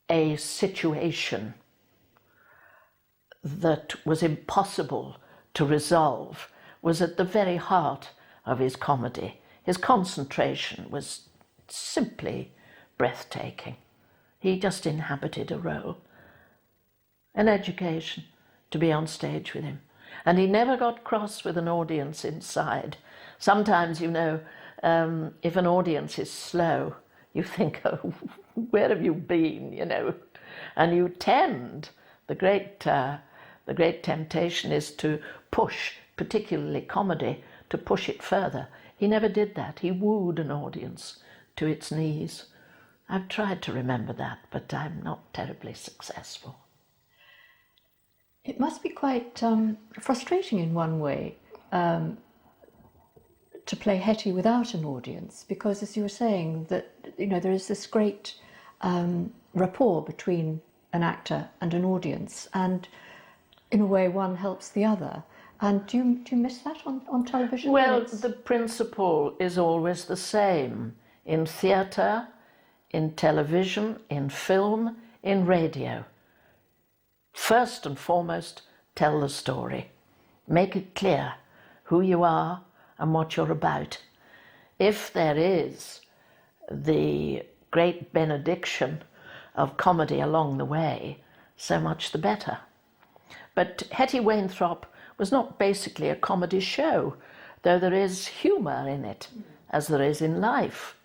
a situation that was impossible to resolve was at the very heart of his comedy. His concentration was simply breathtaking. He just inhabited a role. An education to be on stage with him. And he never got cross with an audience inside. Sometimes, you know, if an audience is slow, you think, oh, where have you been, you know? And you tend, the great temptation is to push, particularly comedy, to push it further. He never did that. He wooed an audience to its knees. I've tried to remember that, but I'm not terribly successful. It must be quite frustrating in one way to play Hetty without an audience, because, as you were saying, that, you know, there is this great rapport between an actor and an audience, and in a way one helps the other. And do you miss that on television? Well, the principle is always the same in theatre, in television, in film, in radio. First and foremost, tell the story. Make it clear who you are and what you're about. If there is the great benediction of comedy along the way, so much the better. But Hetty Wainthropp was not basically a comedy show, though there is humour in it, as there is in life.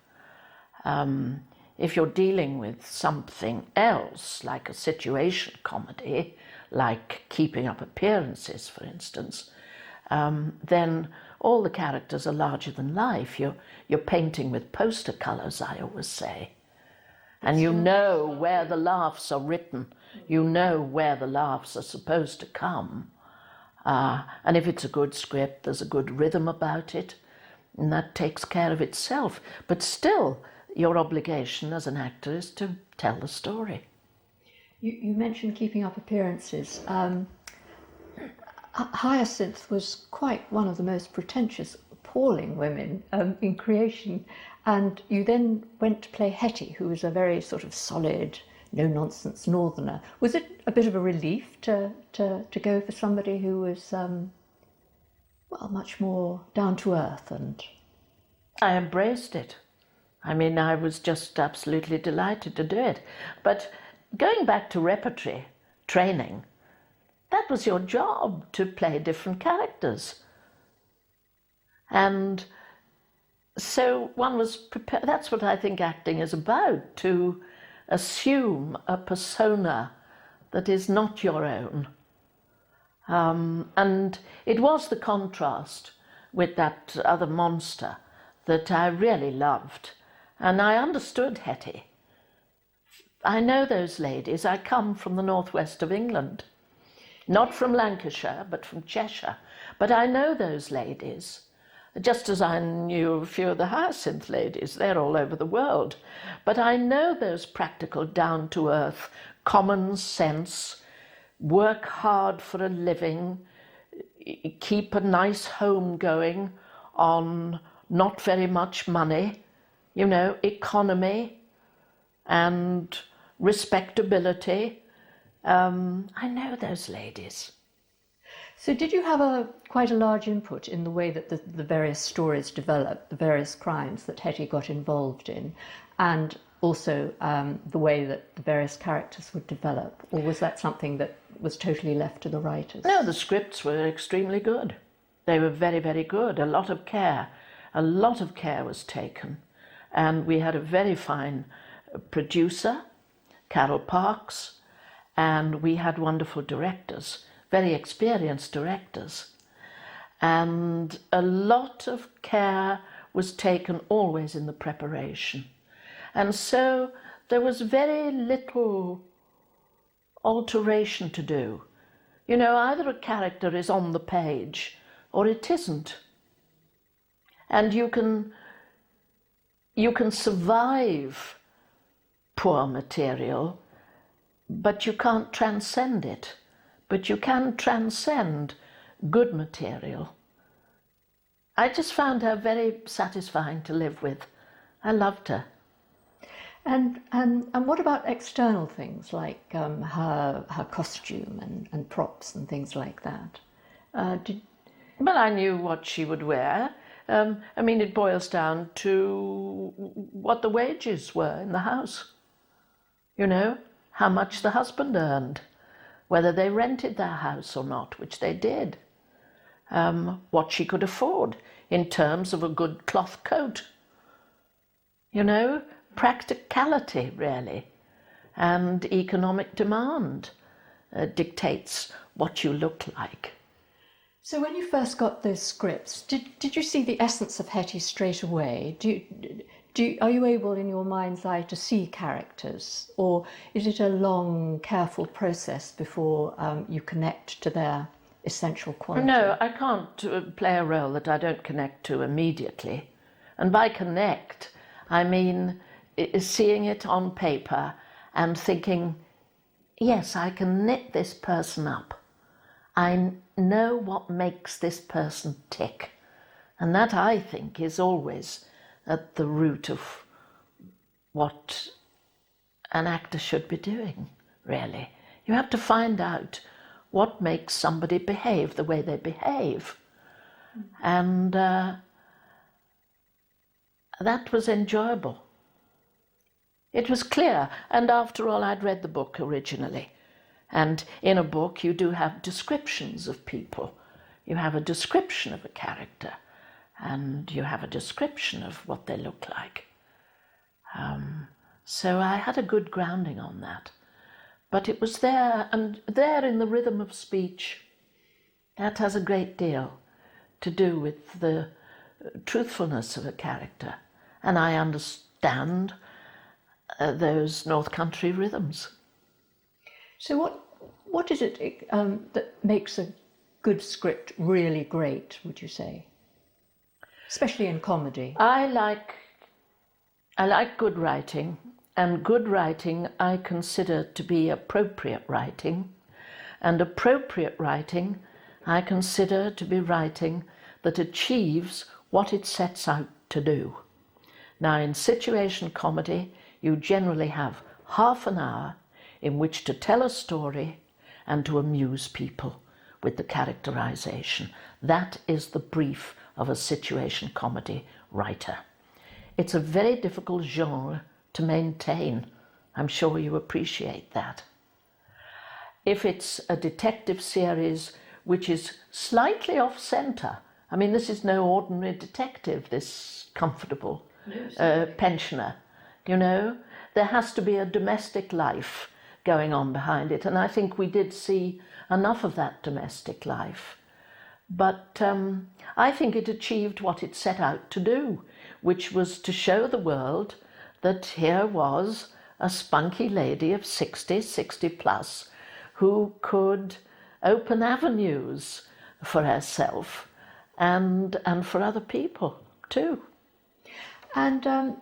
If you're dealing with something else, like a situation comedy, like Keeping Up Appearances, for instance, then all the characters are larger than life. You're painting with poster colours, I always say. And you know where the laughs are written. You know where the laughs are supposed to come. And if it's a good script, there's a good rhythm about it, and that takes care of itself. But still, your obligation as an actor is to tell the story. You mentioned Keeping Up Appearances. Hyacinth was quite one of the most pretentious, appalling women in creation, and you then went to play Hetty, who was a very sort of solid, no-nonsense northerner. Was it a bit of a relief to go for somebody who was, well, much more down to earth? And I embraced it. I mean, I was just absolutely delighted to do it. But going back to repertory training, that was your job, to play different characters. And so one was prepared. That's what I think acting is about, to assume a persona that is not your own. And it was the contrast with that other monster that I really loved. And I understood Hetty. I know those ladies. I come from the northwest of England. Not from Lancashire, but from Cheshire. But I know those ladies, just as I knew a few of the Hyacinth ladies. They're all over the world. But I know those practical, down-to-earth, common sense, work hard for a living, keep a nice home going on not very much money, you know, economy and respectability. I know those ladies. so did you have quite a large input in the way that the various stories developed, the various crimes that Hetty got involved in, and also the way that the various characters would develop? Or was that something that was totally left to the writers? No, the scripts were extremely good. They were very, very good. A lot of care was taken. And we had a very fine producer, Carol Parks, and we had wonderful directors, very experienced directors. And a lot of care was taken always in the preparation. And so there was very little alteration to do. You know, either a character is on the page or it isn't. And you can survive poor material, but you can't transcend it. But you can transcend good material. I just found her very satisfying to live with. I loved her. And what about external things like her costume and props and things like that? Well, I knew what she would wear. I mean, it boils down to what the wages were in the house. You know, how much the husband earned, whether they rented their house or not, which they did. What she could afford in terms of a good cloth coat. You know, practicality, really, and economic demand dictates what you look like. So when you first got those scripts, did you see the essence of Hetty straight away? Are you able in your mind's eye to see characters, or is it a long, careful process before you connect to their essential quality? No, I can't play a role that I don't connect to immediately. And by connect, I mean seeing it on paper and thinking, yes, I can knit this person up. I know what makes this person tick. And that, I think, is always at the root of what an actor should be doing, really. You have to find out what makes somebody behave the way they behave. And that was enjoyable. It was clear, and after all, I'd read the book originally. And in a book, you do have descriptions of people. You have a description of a character, and you have a description of what they look like. So I had a good grounding on that. But it was there, and there in the rhythm of speech, that has a great deal to do with the truthfulness of a character. And I understand those North Country rhythms. So what is it that makes a good script really great, would you say? Especially in comedy. I like good writing, and good writing I consider to be appropriate writing, and appropriate writing I consider to be writing that achieves what it sets out to do. Now, in situation comedy, you generally have half an hour in which to tell a story and to amuse people with the characterization. That is the brief of a situation comedy writer. It's a very difficult genre to maintain. I'm sure you appreciate that. If it's a detective series which is slightly off-centre, I mean, this is no ordinary detective, this comfortable pensioner, you know, there has to be a domestic life going on behind it, and I think we did see enough of that domestic life. But I think it achieved what it set out to do, which was to show the world that here was a spunky lady of 60 plus, who could open avenues for herself and for other people too. And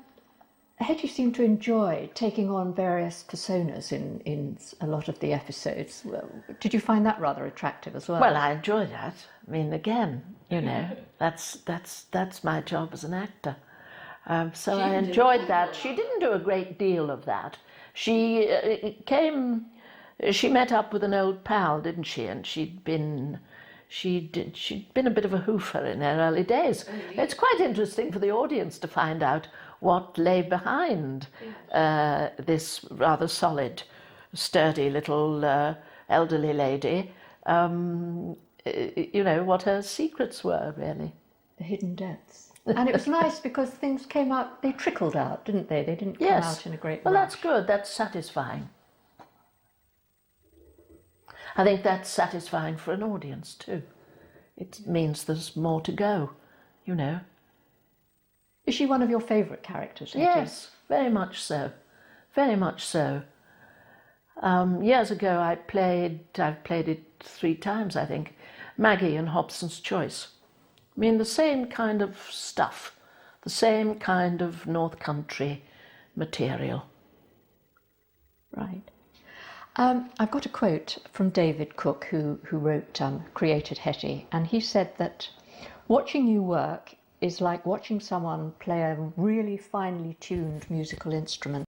Hetty seemed to enjoy taking on various personas in a lot of the episodes. Well, did you find that rather attractive as well? Well, I enjoy that. I mean, again, you know, that's my job as an actor. So I enjoyed that. She didn't do a great deal of that. She met up with an old pal, didn't she? And she'd been a bit of a hoofer in her early days. It's quite interesting for the audience to find out what lay behind this rather solid, sturdy little elderly lady. You know, what her secrets were, really. The hidden depths. And it was nice because things came out, they trickled out, didn't they? They didn't come out in a great Well, rush. that's good. That's satisfying. I think that's satisfying for an audience too. It means there's more to go, you know. Is she one of your favourite characters, Hetty? Yes, very much so. Very much so. Years ago I've played it 3 times, I think, Maggie in Hobson's Choice. I mean, the same kind of stuff, the same kind of North Country material. Right. I've got a quote from David Cook, who wrote, created Hetty, and he said that watching you work is like watching someone play a really finely tuned musical instrument.